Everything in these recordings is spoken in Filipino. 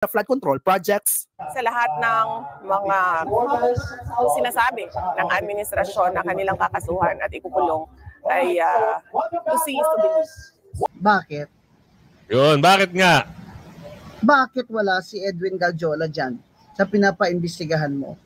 sa flood control projects. Sa lahat ng mga sinasabi ng administrasyon na kanilang kakasuhan at ikukulong ay to see is to believe. Bakit? Yun, bakit nga? Bakit wala si Edwin Galdiola dyan sa pinapaimbestigahan mo?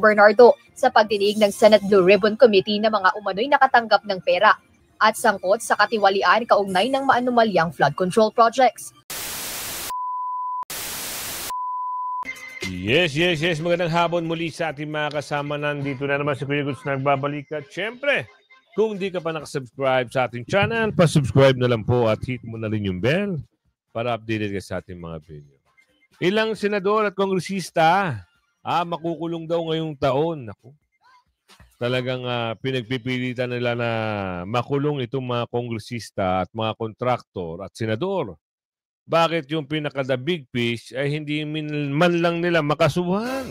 Bernardo sa pagdinig ng Senate Blue Ribbon Committee na mga umano'y nakatanggap ng pera at sangkot sa katiwalian kaugnay ng maanumalyang flood control projects. Yes. Magandang hapon muli sa ating mga kasama. Nandito na naman si Kuya Guts nagbabalik. At syempre, kung di ka pa nakasubscribe sa ating channel, pasubscribe na lang po at hit mo na rin yung bell para updated ka sa ating mga video. Ilang senador at kongresista makukulong daw ngayong taon. Naku, talagang pinagpipilitan nila na makulong itong mga kongresista at mga kontraktor at senador. Bakit yung pinaka-the big fish ay hindi man lang nila makasuhan?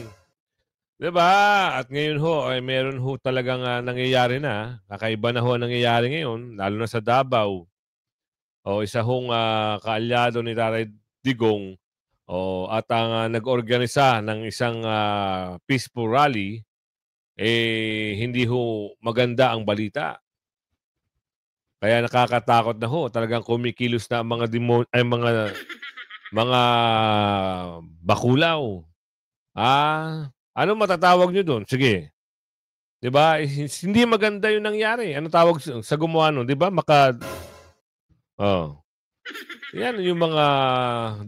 Diba? At ngayon ho, ay meron ho talagang nangyayari na. Kakaiba na ho ang nangyayari ngayon, lalo na sa Davao. O isa hong kaalyado ni Taray Digong at ang nag-organisa ng isang peaceful rally, hindi ho maganda ang balita. Kaya nakakatakot na ho. Talagang kumikilos na ang mga mga bakulaw. Ano matatawag nyo doon? Sige. 'Di ba? Hindi maganda 'yung nangyari. Ano tawag sa gumawa nun? 'Di ba? Yan yung mga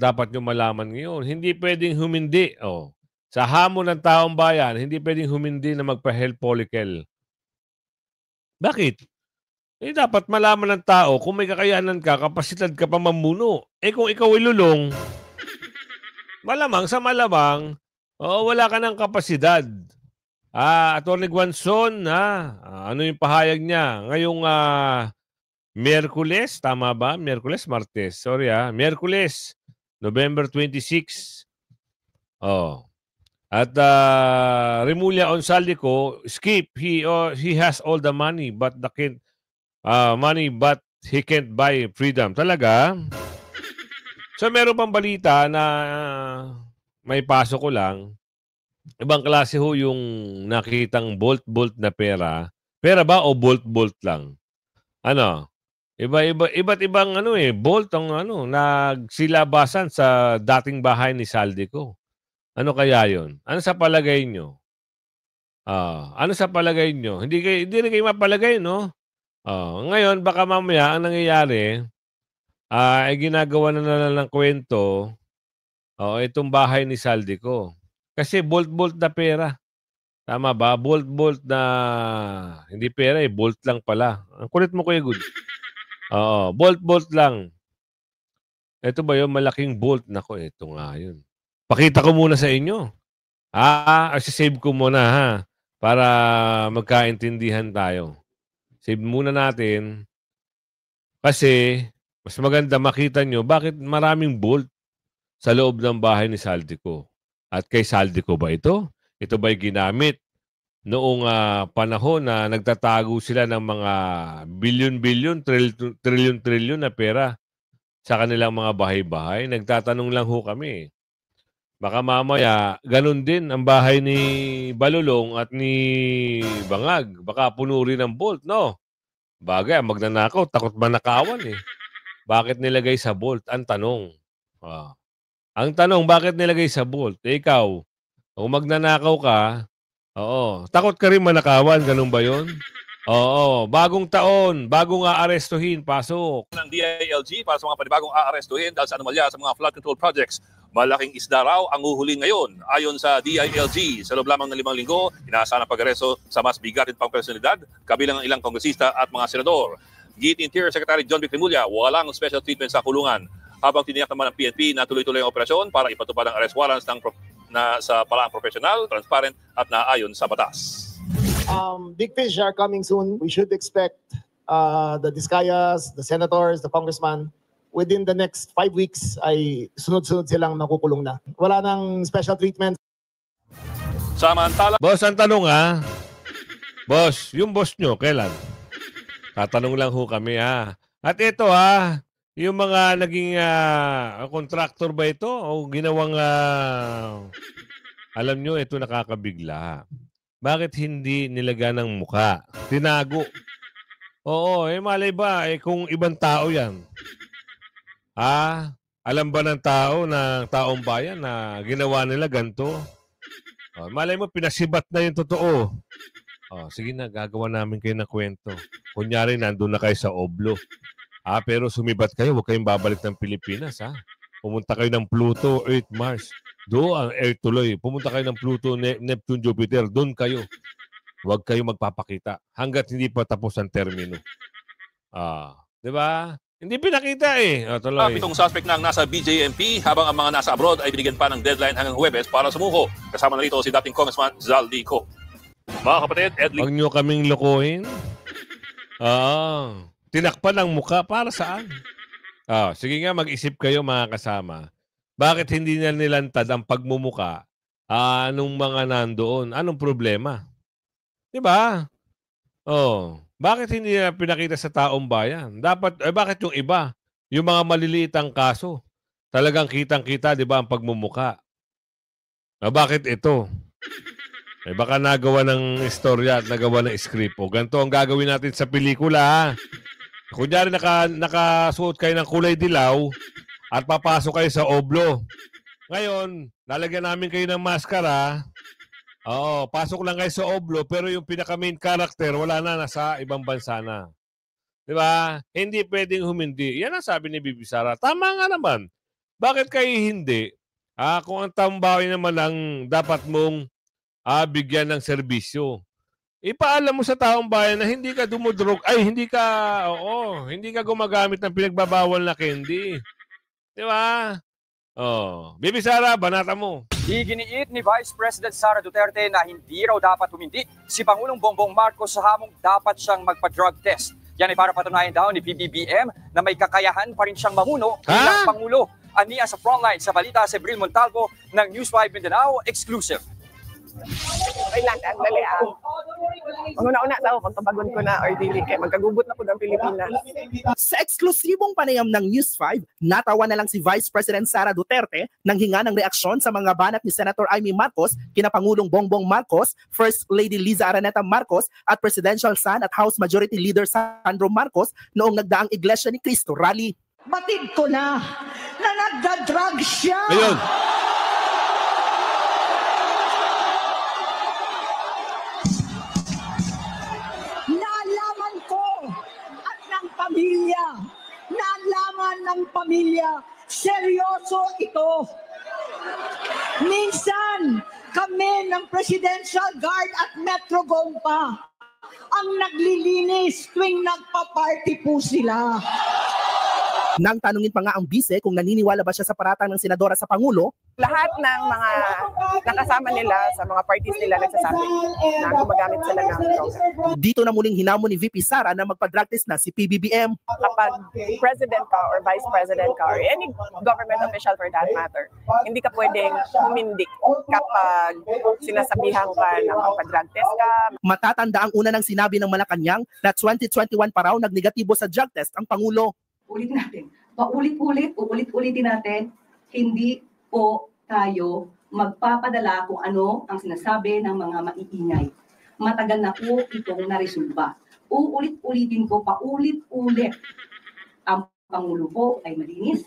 dapat nyo malaman ngayon. Hindi pwedeng humindi. Sa hamon ng taong bayan, hindi pwedeng humindi na magpa-health follicle. Bakit? Dapat malaman ng tao kung may kakayanan ka, kapasidad ka pa mamuno. Kung ikaw ilulong, malamang sa malamang, wala ka ng kapasidad. Atty. Guanzon, ano yung pahayag niya? Ngayong Miyerkules, tama ba? Miyerkules, Martes. Sorry Miyerkules, November 26. At Remulla Onsaldico, skip. He has all the money but he can't buy freedom. Talaga? So meron pang balita na may pasok ko lang. Ibang klase ho yung nakitang bolt-bolt na pera. Pera ba o bolt-bolt lang? Ano? Iba't ibang bolt ang nagsilabasan sa dating bahay ni Saldico. Ano kaya 'yon? Ano sa palagay nyo? Ano sa palagay nyo? Hindi rin kayo mapalagay, no? Ngayon, baka mamaya ang nangyayari, ginagawa na lang ng kwento, itong bahay ni Saldico. Kasi bolt-bolt na pera. Tama ba? Bolt-bolt na, hindi pera bolt lang pala. Ang kulit mo, Kuya Good. Bolt-bolt lang. Ito ba yung malaking bolt? Nako, ito nga yun. Pakita ko muna sa inyo. Save ko muna para magkaintindihan tayo. Save muna natin. Kasi, mas maganda makita nyo bakit maraming bolt sa loob ng bahay ni Saldico. At kay Saldico ba ito? Ito ba'y ginamit noong panahon na nagtatago sila ng mga bilyon-bilyon, trilyon-trilyon na pera sa kanilang mga bahay-bahay? Nagtatanong lang ho kami. Baka mamaya, ganun din ang bahay ni Balulong at ni Bangag. Baka puno rin ng bolt, no? Bagay, magnanakaw, takot manakawan Bakit nilagay sa bolt? Ang tanong. Ang tanong, bakit nilagay sa bolt? Ikaw, kung magnanakaw ka, takot ka rin manakawan, ganun ba yun? Bagong taon, bagong aarestuhin, pasok. Ng DILG para sa mga panibagong aarestuhin dahil sa anomalya sa mga flood control projects. Malaking isda raw ang uhuli ngayon. Ayon sa DILG, sa loob lamang ng 5 linggo, inaasahan ang pag-aresto sa mas bigatin pang personalidad, kabilang ang ilang kongresista at mga senador. Git Interior Secretary John Vic Remulla, walang special treatment sa kulungan. Habang tiniyak naman ng PNP na tuloy-tuloy ang operasyon para ipatupad ang arrest warrants sa paraang professional, transparent at naayon sa batas. Big fish are coming soon. We should expect the Discayas, the senators, the congressman within the next 5 weeks ay sunod-sunod silang nakukulong na. Wala nang special treatment. Samantala, Boss, ang tanong Boss, yung boss nyo, kailan? Tatanong lang ho kami At ito yung mga naging contractor ba ito o ginawang alam nyo, ito nakakabigla. Bakit hindi nilagyan ng muka? Tinago. Oo, malay ba kung ibang tao yan? Alam ba ng taong bayan na ginawa nila ganito? Malay mo, pinasibat na yung totoo. Sige na, gagawa namin kayo ng kwento. Kunyari, nandun na kayo sa Oblo. Pero sumibat kayo, huwag kayong babalik ng Pilipinas, Pumunta kayo ng Pluto, Earth, Mars. Doon ang Earth tuloy. Pumunta kayo ng Pluto, Neptune, Jupiter. Doon kayo. Huwag kayo magpapakita hanggat hindi pa tapos ang termino. Di ba? Hindi pinakita tuloy. 7 suspect na ang nasa BJMP habang ang mga nasa abroad ay binigyan pa ng deadline hanggang Huwebes para sumuko. Kasama na rito si dating Congressman Zaldico. Mga kapatid, Huwag nyo kaming lokohin. Tinakpan ang muka para saan? Sige nga, mag-isip kayo mga kasama. Bakit hindi na nilantad ang pagmumuka nung mga nandoon? Anong problema? Diba? Bakit hindi na pinakita sa taong bayan? Dapat, bakit yung iba? Yung mga maliliit ang kaso. Talagang kitang-kita, di ba, ang pagmumuka. Bakit ito? Baka nagawa ng istorya at nagawa ng script. Ganito ang gagawin natin sa pelikula, Kunyari, nakasuot kayo ng kulay dilaw at papasok kayo sa Oblo. Ngayon, lalagyan namin kayo ng maskara. Pasok lang kayo sa Oblo, pero yung pinaka-main character, wala na, nasa ibang bansa na. Di ba? Hindi pwedeng humindi. Yan ang sabi ni Bibi Sara. Tama nga naman. Bakit kayo hindi? Kung ang tambawi naman lang dapat mong bigyan ng serbisyo. Ipaalam mo sa taong bayan na hindi ka dumudrog, hindi ka gumagamit ng pinagbabawal na candy. Di ba? Bibi Sara, banata mo. Iginiit ni Vice President Sara Duterte na hindi raw dapat humindi si Pangulong Bongbong Marcos sa hamong dapat siyang magpa-drug test. Yan ay para patunayan daw ni PBBM na may kakayahan pa rin siyang mamuno bilang Pangulo. Aniya sa frontline sa balita si Bril Montalvo ng News 5 Mindanao Exclusive. Okay lang, dali Una-una sa ako kung tabagon ko na or dili kay magkagubot na po ng Pilipinas. Sa eksklusibong panayam ng News 5, natawa na lang si Vice President Sara Duterte nang hinga ng reaksyon sa mga banat ni Senator Amy Marcos, kina Pangulong Bongbong Marcos, First Lady Liza Araneta Marcos at Presidential Son at House Majority Leader Sandro Marcos noong nagdaang Iglesia ni Cristo rally. Batid ko na nagda-drug siya. Ayun. Nalaman ng pamilya, seryoso ito. Minsan, kami ng Presidential Guard at Metro Gompa ang naglilinis tuwing nagpa-party po sila. Nang tanungin pa nga ang bise kung naniniwala ba siya sa paratang ng senadora sa Pangulo, Lahat ng mga nakasama nila sa mga parties nila nagsasabi na gumagamit sila ng droga. dito na muling hinamon ni VP Sara na magpa-drug test na si PBBM. Kapag president ka or vice president ka or any government official for that matter, hindi ka pwedeng humindi kapag sinasabihan ka na magpa-drug test ka. Matatanda ang una ng sinabi ng Malacanang na 2021 pa raw nagnegatibo sa drug test ang Pangulo. Ulit natin. Uulit-ulitin natin. Hindi po tayo magpapadala kung ano ang sinasabi ng mga maiingay. Matagal na po itong naresolba. Uulit-ulitin ko paulit-ulit. Ang Pangulo po ay malinis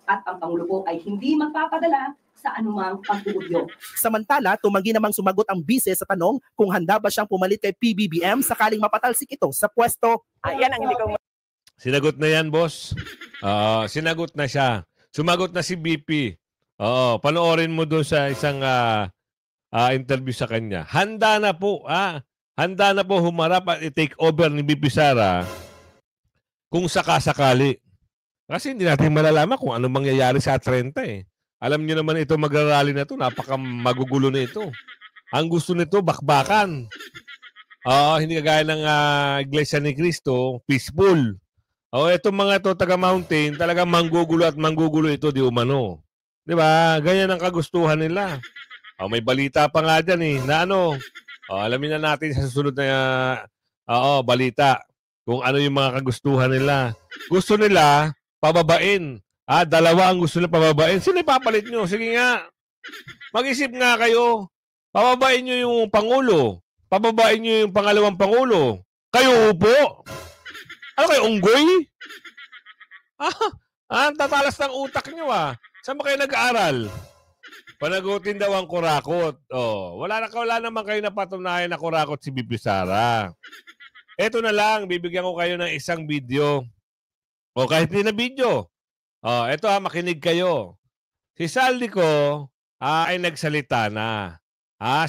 at ang Pangulo po ay hindi magpapadala sa anumang pag-uudyo. Samantala, tumanggi namang sumagot ang bise sa tanong kung handa ba siyang pumalit kay PBBM sakaling mapatalsik ito sa pwesto. Yan ang hindi ko Sinagot na yan, boss. Sinagot na siya. Sumagot na si BP. Panoorin mo doon sa isang interview sa kanya. Handa na po. Handa na po humarap at i-take over ni BP Sara kung sakasakali. Kasi hindi natin malalaman kung ano mangyayari sa 30 eh. Alam niyo naman ito magrarally na ito. Napaka magugulo na ito. Ang gusto nito, bakbakan. Hindi kagaya ng Iglesia ni Cristo, peaceful. Itong mga to taga Mountain, talagang manggugulo at manggugulo ito di umano. 'Di ba? Ganyan ang kagustuhan nila. May balita pa nga diyan na ano. Alamin na natin sa susunod na balita kung ano yung mga kagustuhan nila. Gusto nila pababain. Dalawa ang gusto nila pababain. Sino ipapalit nyo? Sige nga. Mag-isip nga kayo. Pababain nyo yung Pangulo. Pababain nyo yung pangalawang Pangulo. Kayo upo. Ano kayo, unggoy? Tatalas ng utak nyo Saan ba kayo nag-aaral? Panagutin daw ang kurakot. Wala naman kayo napatunayan na kurakot si BP Sara. Eto na lang, bibigyan ko kayo ng isang video. Kahit hindi na video. Eto makinig kayo. Si Saldico ay nagsalita na.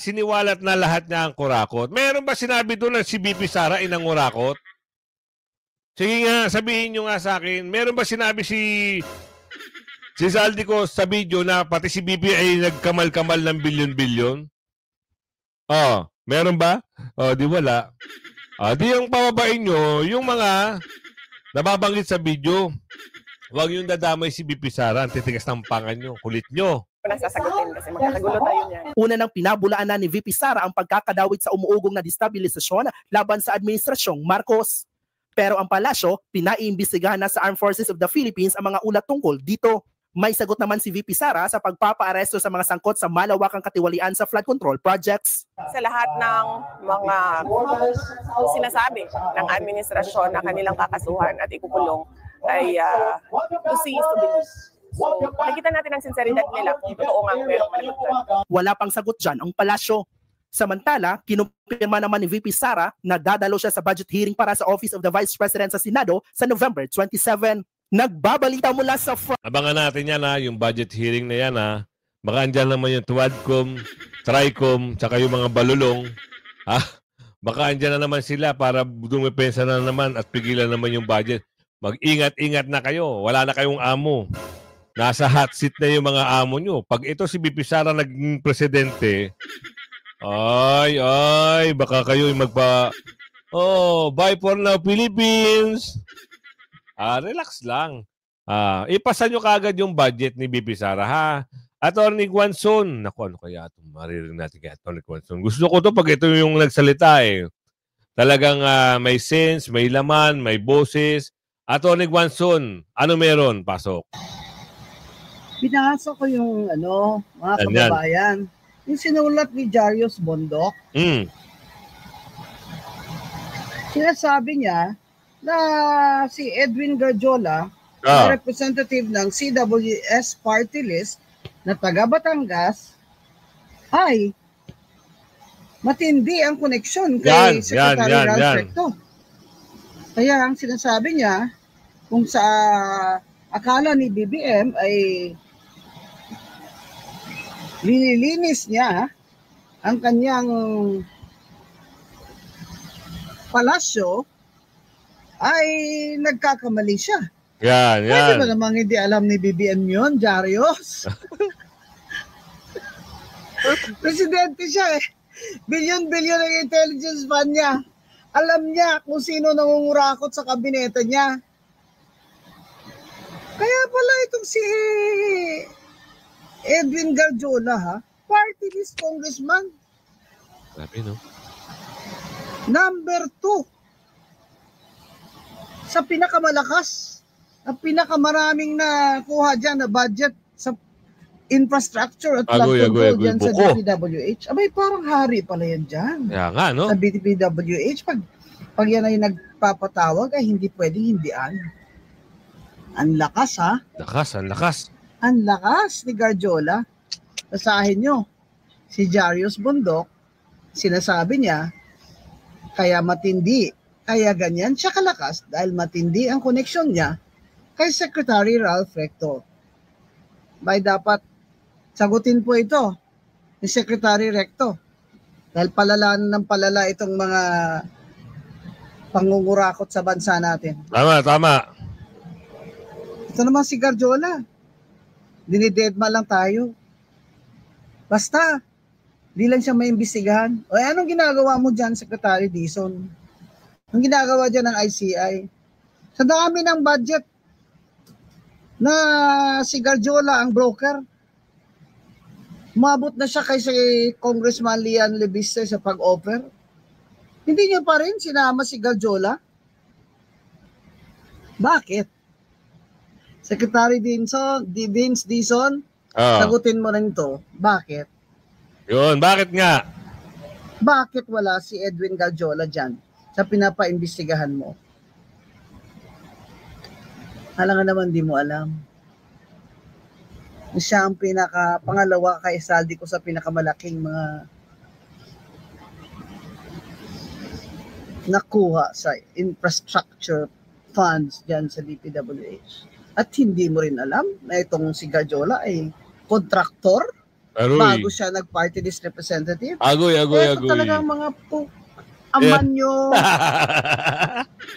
Siniwalat na lahat niya ang kurakot. Meron ba sinabi doon na si BP Sara inang kurakot? Sige nga, sabihin nyo nga sa akin. Meron ba sinabi si Saldico sa video na pati si BP ay nagkamal-kamal ng bilyon-bilyon? Meron ba? Di wala. Di yung pababain nyo, yung mga nababanggit sa video. Huwag yung dadamay si BP Sara. Ang titigas ng pangan nyo. Kulit nyo. Sasagutin kasi magkakagulo tayo niyan. Una nang pinabulaan na ni VP Sara ang pagkakadawit sa umuugong na destabilisasyon laban sa administrasyong Marcos. Pero ang palasyo, pinaiimbestigahan na sa Armed Forces of the Philippines ang mga ulat tungkol dito. May sagot naman si VP Sara sa pagpapaaresto sa mga sangkot sa malawakang katiwalian sa flood control projects. Sa lahat ng mga sinasabi ng administrasyon na kanilang kakasuhan at ikukulong ay to see is to believe. So, nakita natin ang sinseridad nila kung totoo nga merong malagatan. Wala pang sagot dyan ang palasyo. Samantala, kinumpirma naman ni VP Sara na dadalo siya sa budget hearing para sa Office of the Vice President sa Senado sa November 27. Nagbabalita mula sa Abangan natin yan yung budget hearing na yan Baka andyan naman yung Tuwadcom, Tricom, tsaka yung mga balulong. Baka andyan na naman sila para dumipensa na naman at pigilan naman yung budget. Mag-ingat-ingat na kayo. Wala na kayong amo. Nasa hot seat na yung mga amo nyo. Pag ito si BP Sara naging presidente, baka kayo bye for now Philippines. Relax lang. Ipasa nyo kagad yung budget ni BP Sara, Attorney Guanzon. Naku, ano kaya itong maririnig natin kay Attorney Guanzon? Gusto ko to pag ito yung nagsalita Talagang may sense, may laman, may boses. Attorney Guanzon, ano meron? Pasok. Binasa ko yung mga kababayan. Yung sinulat ni Jarius Bondok. Sinasabi niya na si Edwin Garjola, na representative ng CWS party list na taga Batangas, ay matindi ang koneksyon kay Secretary Ralph Recto. Kaya ang sinasabi niya, kung sa akala ni BBM ay linilinis niya ang kanyang palasyo, ay nagkakamali siya. Yan. Pwede ba namang hindi alam ni BBM yun, Jarius? Presidente siya Bilyon-bilyon ang intelligence fund niya. Alam niya kung sino nangungurakot sa kabinete niya. Kaya pala itong si Edwin Garjola, party list congressman. Grabe, no? Number 2 sa pinakamalakas at pinakamaraming nakuha dyan na budget sa infrastructure at flood control dyan sa DPWH. Abay, parang hari pala yan dyan. Kaya nga, no? Sa DPWH, pag yan ay nagpapatawag, ay hindi pwedeng hindian. Ang lakas, Ang lakas. Ang lakas ni Garjola. Basahin nyo, si Jarius Bondok, sinasabi niya, kaya matindi, kaya ganyan siya kalakas dahil matindi ang koneksyon niya kay Secretary Ralph Recto. Dapat sagutin po ito ni Secretary Recto dahil palala ng palala itong mga pangungurakot sa bansa natin. Tama. Ito naman si Garjola. Dinidedma lang tayo. Basta, di lang siya maimbestigahan. Anong ginagawa mo dyan, Secretary Dizon? Ang ginagawa dyan ng ICI? Sa dami ng budget na si Garjola ang broker. Umabot na siya kay si Congressman Lian Lebiste sa pag-offer. Hindi niyo pa rin sinama si Garjola? Bakit? Secretary Vince Dizon, sagutin mo rin to. Bakit? Yun, bakit nga? Bakit wala si Edwin Garjola dyan sa pinapaimbestigahan mo? Alam nga naman, di mo alam. Siya ang pangalawa kay Saldi ko sa pinakamalaking mga nakuha sa infrastructure funds dyan sa DPWH. At hindi mo rin alam na itong si Garjola ay kontraktor bago siya nag-party list representative. Agoy. Ito talagang mga aman nyo.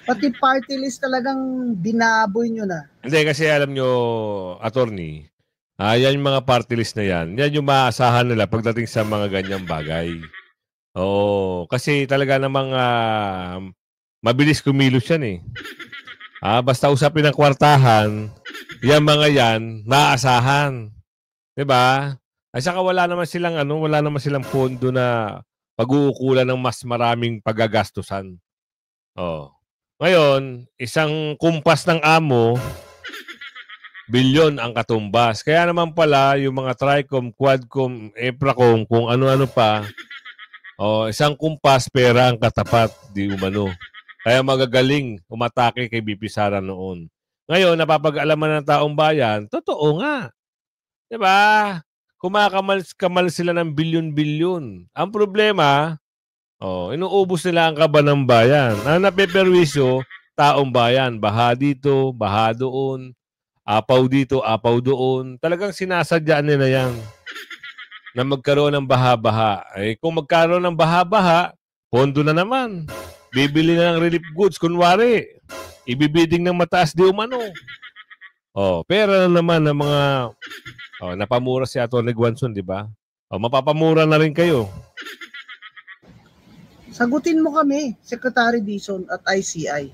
Pati party list talagang binaboy nyo na. Hindi, kasi alam nyo, attorney, yan yung mga party list na yan. Yan yung maasahan nila pagdating sa mga ganyang bagay. Oo, kasi talaga namang mabilis kumilos yan eh. Basta usapin ng kwartahan, yan mga yan, maasahan. Diba? At saka wala naman silang pondo na pag-uukulan ng mas maraming paggagastusan. Ngayon, isang kumpas ng amo, bilyon ang katumbas. Kaya naman pala, yung mga Tricom, Quadcom, Epracom, kung ano-ano pa, isang kumpas, pera ang katapat, di umano. Kaya magagaling umatake kay BP Sara noon. Ngayon, napapag-alaman ng taong bayan, totoo nga. Diba? Kumakamal sila ng bilyon-bilyon. Ang problema, inuubos nila ang kaba ng bayan. Ang napeperwisyo, taong bayan. Baha dito, baha doon. Apaw dito, apaw doon. Talagang sinasadyaan nila yan na magkaroon ng baha-baha. Kung magkaroon ng baha-baha, pondo na naman. Bibili na ng relief goods, kunwari. Ibibiding ng mataas di umano. Pera na naman ng mga napamura si Atty. Guanzon, di ba? Mapapamura na rin kayo. Sagutin mo kami, Secretary Dizon at ICI.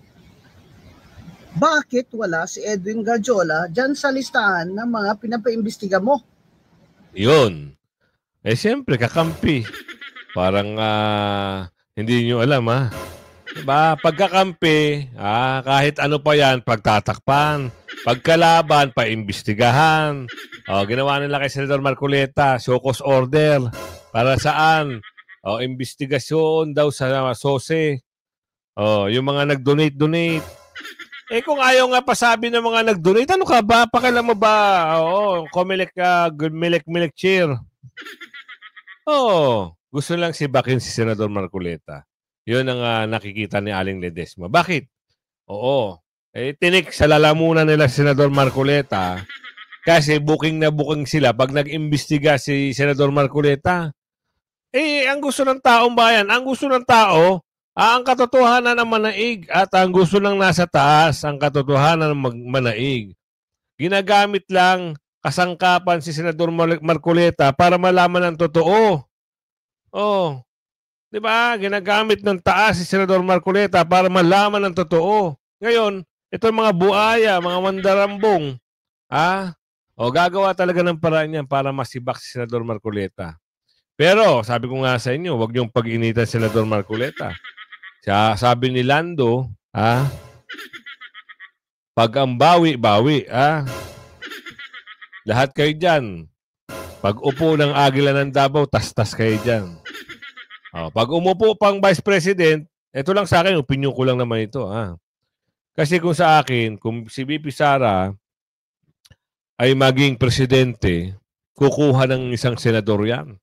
Bakit wala si Edwin Garjola dyan sa listahan ng mga pinapaimbestiga mo? Yun. Siyempre, kakampi. Parang hindi nyo alam, ha? Diba? Pagkakampi, kahit ano pa yan, pagtatakpan. Pagkalaban, paimbestigahan. Ginawa nila kay Senador Marcoleta, show cause order. Para saan? Investigasyon daw sa SOSE. Yung mga nag-donate. Kung ayaw nga pasabi ng mga nag-donate, ano ka ba? Pakialam mo ba? Comelec chair. Gusto lang sibakin si Senador Marcoleta. Yun ang nakikita ni Aling Ledesma. Bakit? Tinik sa lalamunan nila si Senador Marcoleta kasi booking na booking sila pag nag-imbestiga si Senador Marcoleta. Ang gusto ng taong bayan, ang gusto ng tao, ang katotohanan ng manaig at ang gusto ng nasa taas, ang katotohanan ng manaig. Ginagamit lang kasangkapan si Senador Marcoleta para malaman ang totoo. Diba? Ginagamit ng taas si Senador Marcoleta para malaman ang totoo. Ngayon, itong mga buaya, mga mandarambong, gagawa talaga ng paraan yan para masibak si Senador Marcoleta. Pero, sabi ko nga sa inyo, huwag niyong pag-initan si Senador Marcoleta. Sabi ni Lando, pag ang bawi-bawi, lahat kayo dyan. Pag upo ng Agila ng Davao, tas-tas kayo dyan. Pag umupo pang Vice President, ito lang sa akin, opinion ko lang naman ito. Kasi kung sa akin, kung si BP Sara ay maging presidente, kukuha ng isang senador yan.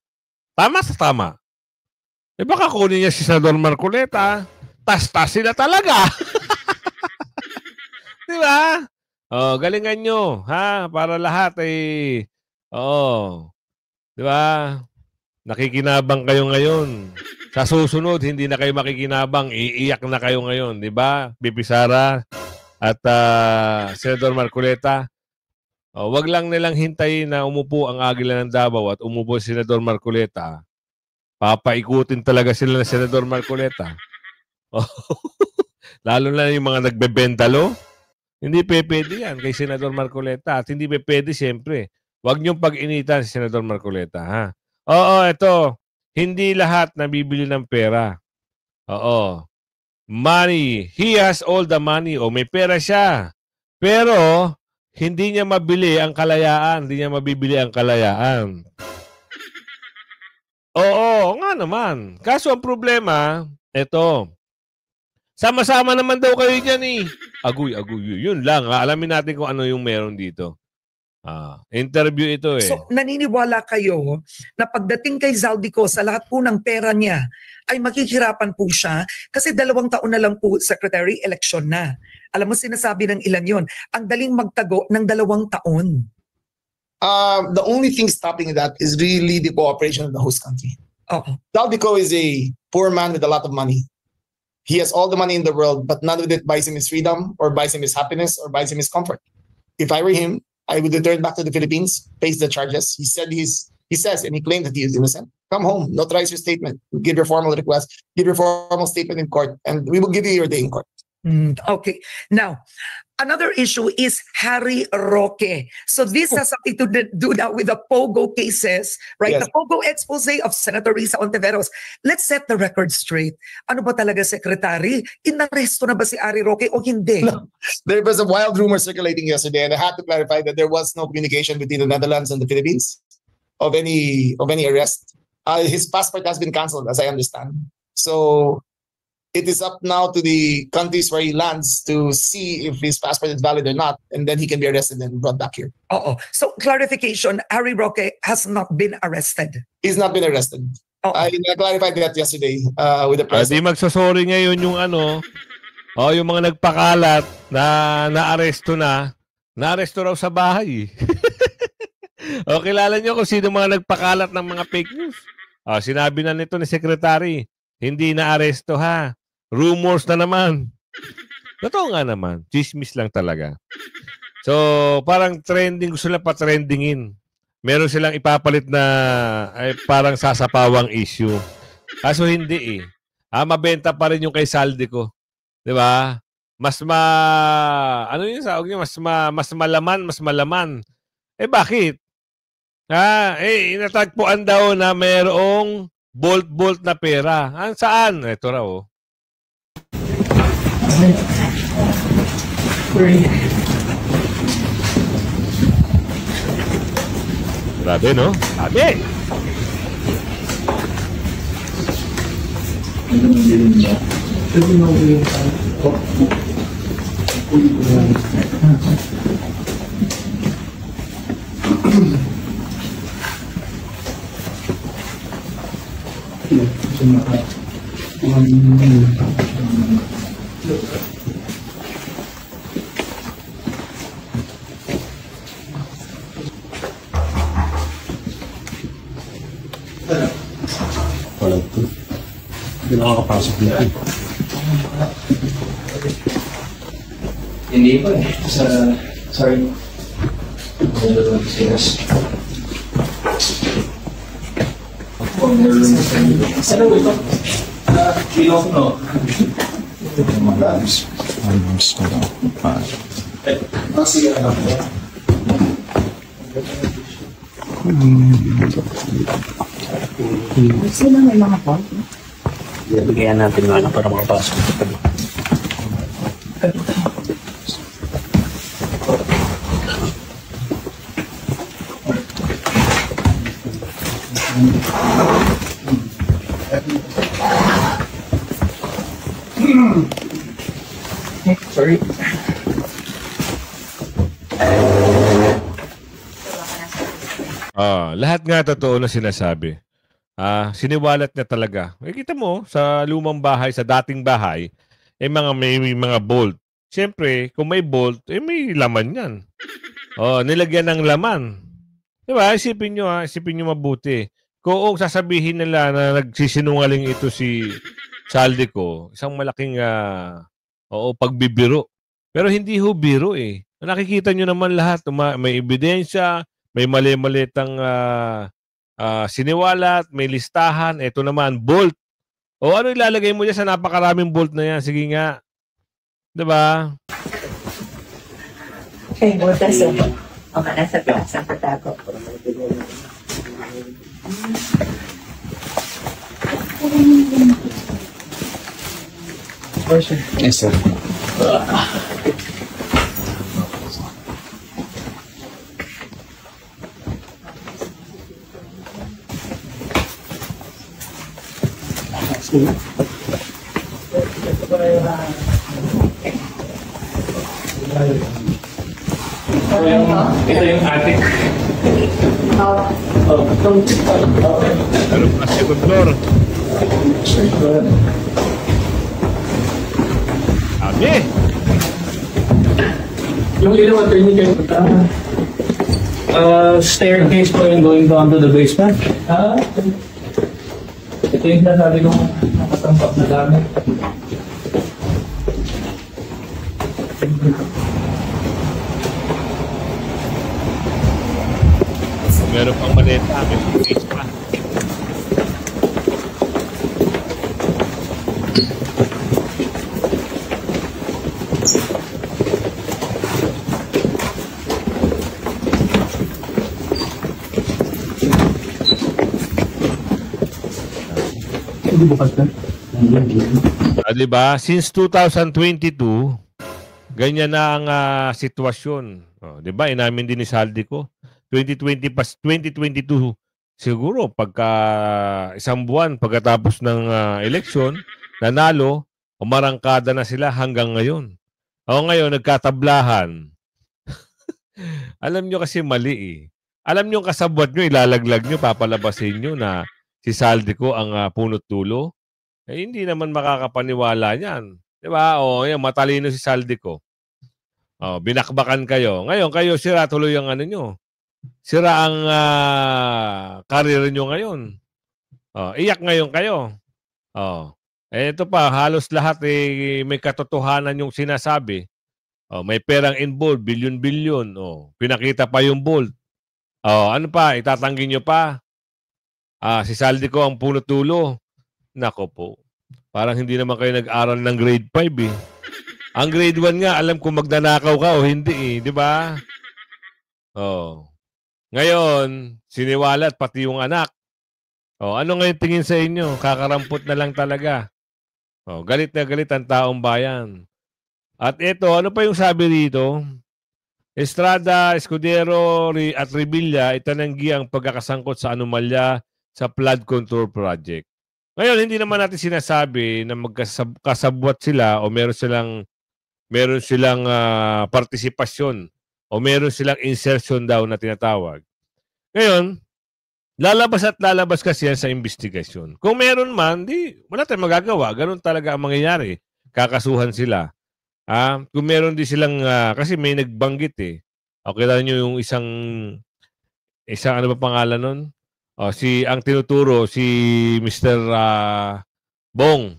Tama sa tama. Baka kunin niya si Senador Marcoleta, tas-tas sila talaga. Diba? Galingan nyo, para lahat ay, diba? Nakikinabang kayo ngayon. Sa susunod, hindi na kayo makikinabang. Iiyak na kayo ngayon. Di ba? BP Sara at Senador Marcoleta. Wag lang nilang hintayin na umupo ang Agila ng Davao at umupo si Senador Marcoleta. Papaikutin talaga sila ng Senador Marcoleta. Lalo na yung mga nagbebentalo. Hindi pwede yan kay Senador Marcoleta. At hindi pwede, siyempre. Huwag niyong pag-initan si Senador Marcoleta, ha? Oo, ito. Hindi lahat nabibili ng pera. Oo. Money. He has all the money. O may pera siya. Pero, hindi niya mabili ang kalayaan. Hindi niya mabibili ang kalayaan. Oo, nga naman. Kaso ang problema, ito. Sama-sama naman daw kayo dyan eh. Aguy. Yun lang. Alamin natin kung ano yung meron dito. Interview ito eh. So, naniniwala kayo na pagdating kay Zaldico sa lahat po ng pera niya ay makikirapan po siya kasi 2 taon na lang po, Secretary, election na. Alam mo, sinasabi ng ilan yon. Ang daling magtago ng 2 taon. The only thing stopping that is really the cooperation of the host country. Zaldico is a poor man with a lot of money. He has all the money in the world, but none of it buys him his freedom or buys him his happiness or buys him his comfort. If I were him, I would return back to the Philippines, face the charges. He says, and he claimed that he is innocent. Come home, notarize your statement, give your formal request, give your formal statement in court, and we will give you your day in court. Okay. Now, another issue is Harry Roque. So this has something to do now with the POGO cases, right? Yes. The POGO expose of Senator Risa Ontiveros. Let's set the record straight. Ano ba talaga, Secretary? Inaresto na ba si Harry Roque o hindi? No. There was a wild rumor circulating yesterday, and I had to clarify that there was no communication between the Netherlands and the Philippines of any arrest. His passport has been canceled, as I understand. So it is up now to the countries where he lands to see if his passport is valid or not, and then he can be arrested and brought back here. So clarification, Harry Roque has not been arrested. He's not been arrested. I clarified that yesterday with the press. Di magsasorry ngayon yung yung mga nagpakalat na naaresto raw sa bahay. Kilala niyo kung sino mga nagpakalat ng mga fake news. Sinabi na nito ni Secretary, hindi na aresto ha. Rumors na naman. Totoo nga naman. Chismis lang talaga. So, parang trending. Gusto lang pa-trendingin. Meron silang ipapalit na parang sasapawang issue. Kaso hindi eh. Mabenta pa rin yung kay Zaldico. Diba? Mas malaman. Bakit? Inatagpuan daw na mayroong bolt na pera. Saan? Ito raw. Grabe, no? Grabe! Wala ito. Hindi nakakapasok dito. Hindi pa eh. Sorry. Saan mo ito? Kilo ko no. Sige anak mo. Sila may mga phone? Bigyan natin nga na para makapasok. Sorry. Lahat nga totoo na sinasabi. Siniwalat niya talaga. Kita mo, sa lumang bahay, sa dating bahay, may mga bolt. Siyempre, kung may bolt, may laman yan. Nilagyan ng laman. Diba? Isipin nyo mabuti. Kung sasabihin nila na nagsisinungaling ito si Zaldico, isang malaking pagbibiro. Pero hindi ho biro eh. Nakikita nyo naman lahat. May ebidensya, may mali-malitang siniwalat, may listahan. Ito naman, bolt. Ano ilalagay mo dyan sa napakaraming bolt na yan? Sige nga. Diba? Okay, butas o. Okay, nasa plaza sa tago. Yes, sir. Ito yung attic. Ano pa second floor? Abi! Yung ilaw at training kayo staircase po yung going down to the basement. Ito yung nasabi kong nakatampap na gamit. Meron pang maleta, may suitcase pa. Hindi bukas na. Diba? Since 2022, ganyan na ang sitwasyon. Diba? Inamin din ni Saldico. 2022, siguro pagka isang buwan pagkatapos ng eleksyon, nanalo, umarangkada na sila hanggang ngayon. Ngayon, nagkatablahan. Alam nyo kasi mali eh. Alam nyo kasabwat nyo, ilalaglag nyo, papalabasin nyo na si Saldico ang punot dulo. Hindi naman makakapaniwala yan. Diba? Yan, matalino si Saldico. Binakbakan kayo. Ngayon, kayo sira tuloy ang ano nyo. Sira ang career nyo ngayon. Iyak ngayon kayo. Ito pa, halos lahat may katotohanan yung sinasabi. May perang involved, bilyon-bilyon. Pinakita pa yung bold. Ano pa, itatanggi nyo pa? Si Saldico ang punot dulo. Nako po. Parang hindi naman kayo nag-aral ng grade 5 eh. Ang grade 1 nga, alam kung magnanakaw ka o hindi eh. Di ba? Ngayon, siniwalat pati yung anak. Ano ngayon tingin sa inyo? Kakarampot na lang talaga. Galit na galit ang taong bayan. At ito, ano pa yung sabi dito? Estrada, Escudero at Revilla itananggi ang pagkakasangkot sa anomalya sa flood control project. Ngayon, hindi naman natin sinasabi na magkasabwat sila o meron silang partisipasyon o meron silang insertion daw na tinatawag. Ngayon, lalabas kasi yan sa investigasyon. Kung meron man, wala tayong magagawa. Ganun talaga ang mangyayari. Kakasuhan sila. Kung meron din silang, kasi may nagbanggit eh. Kilala nyo yung isang ano ba pangalan nun? Ang tinuturo, si Mr. Bong.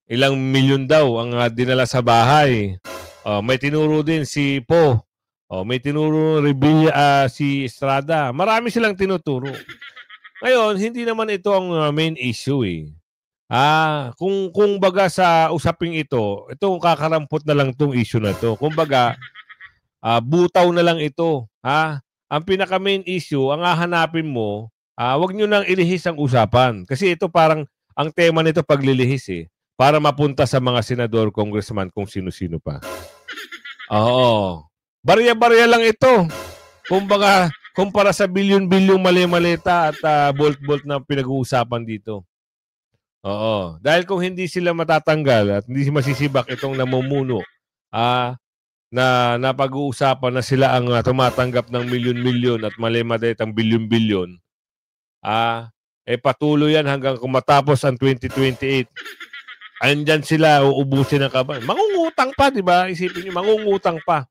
Ilang milyon daw ang dinala sa bahay. May tinuro din si Po. May tinuro Revilla, si Estrada. Marami silang tinuturo. Ngayon, hindi naman ito ang main issue eh. Kung baga sa usaping ito kakarampot na lang tong issue na to. Kung baga, butaw na lang ito. Ang pinaka main issue, ang hahanapin mo, wag nyo nang ilihis ang usapan. Kasi ito parang, ang tema nito paglilihis eh. Para mapunta sa mga senador, congressman, kung sino-sino pa. Barya-barya lang ito. Kumbaga, kumpara sa bilyon-bilyong mali-maleta at bolt-bolt na pinag-uusapan dito. Dahil kung hindi sila matatanggal at hindi masisibak itong namumuno, na napag-uusapan na sila ang tumatanggap ng milyon-milyon at mali-maletang bilyon-bilyon, patuloy yan hanggang kumatapos ang 2028. Andyan sila, uubusin ng kaban. Mangungutang pa, di ba? Isipin nyo, mangungutang pa.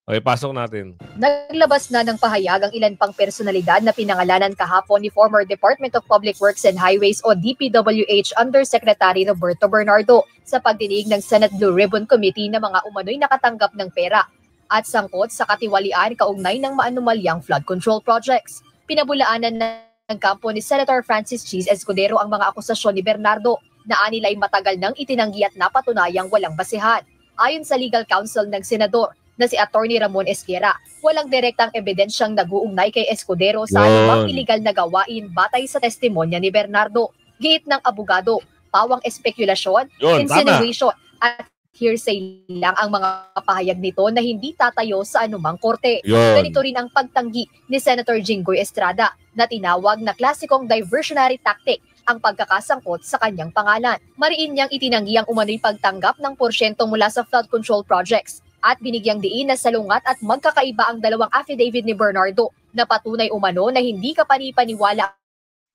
Okay, pasok natin. Naglabas na ng pahayag ang ilan pang personalidad na pinangalanan kahapon ni former Department of Public Works and Highways o DPWH Undersecretary Roberto Bernardo sa pagdinig ng Senate Blue Ribbon Committee na mga umano'y nakatanggap ng pera at sangkot sa katiwalian kaugnay ng maanumalyang flood control projects. Pinabulaanan ng kampo ni Senator Francis Cheese Escudero ang mga akusasyon ni Bernardo na anilay matagal nang itinanggi at napatunayang walang basehan. Ayon sa legal counsel ng senador, na si Attorney Ramon Esguera. Walang direktang ebidensyang nag-uugnay kay Escudero sa anumang illegal na gawain batay sa testimonya ni Bernardo. Giit ng abogado, pawang espekulasyon, insinuation at hearsay lang ang mga pahayag nito na hindi tatayo sa anumang korte. Ganito rin ang pagtanggi ni Senator Jinggoy Estrada na tinawag na klasikong diversionary tactic ang pagkakasangkot sa kanyang pangalan. Mariin niyang itinanggi ang umano'y pagtanggap ng porsyento mula sa flood control projects at binigyang diin na salungat at magkakaiba ang dalawang affidavit ni Bernardo na patunay umano na hindi kapanipaniwala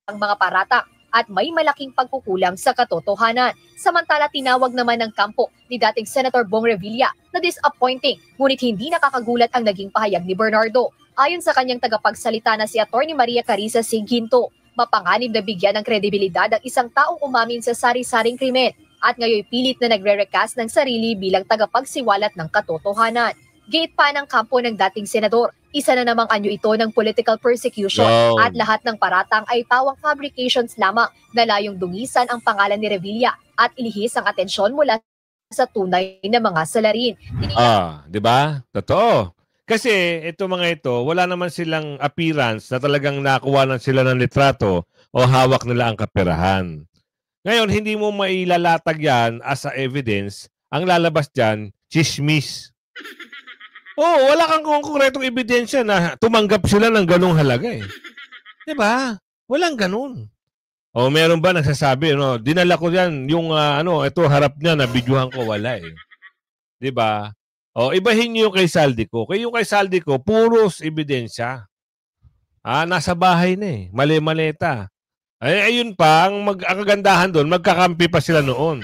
ang mga paratang at may malaking pagkukulang sa katotohanan. Samantala, tinawag naman ng kampo ni dating Senator Bong Revilla na disappointing ngunit hindi nakakagulat ang naging pahayag ni Bernardo. Ayon sa kanyang tagapagsalita na si Atty. Maria Carissa Ginto, mapanganib na bigyan ng kredibilidad ang isang taong umamin sa sari-saring krimen at ngayon pilit na nagre-recast ng sarili bilang tagapagsiwalat ng katotohanan. Gate pa ng kampo ng dating senador, isa na namang anyo ito ng political persecution at lahat ng paratang ay pawang fabrications lamang na layong dungisan ang pangalan ni Revilla at ilihis ang atensyon mula sa tunay na mga salarin. Di ba? Totoo. Kasi ito mga ito, wala naman silang appearance na talagang nakuha sila ng litrato o hawak nila ang kaperahan. Ngayon, hindi mo mailalatag yan as a evidence. Ang lalabas dyan, chismis. Wala kang konkretong ebidensya na tumanggap sila ng ganung halaga eh. Diba? Walang ganun. Meron ba nagsasabi, dinala ko yan, yung ito harap niya, nabidyohan ko, wala eh. Diba? Ibahin niyo yung kay Saldico. Yung kay Saldico, puros ebidensya. Nasa bahay na eh. Mali-maleta. Ayun pa, ang kagandahan doon, magkakampi pa sila noon.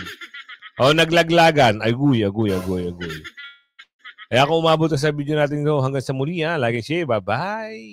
Naglaglagan. Agoy. Kaya kung umabot sa video natin hanggang sa muli, like and share. Bye-bye!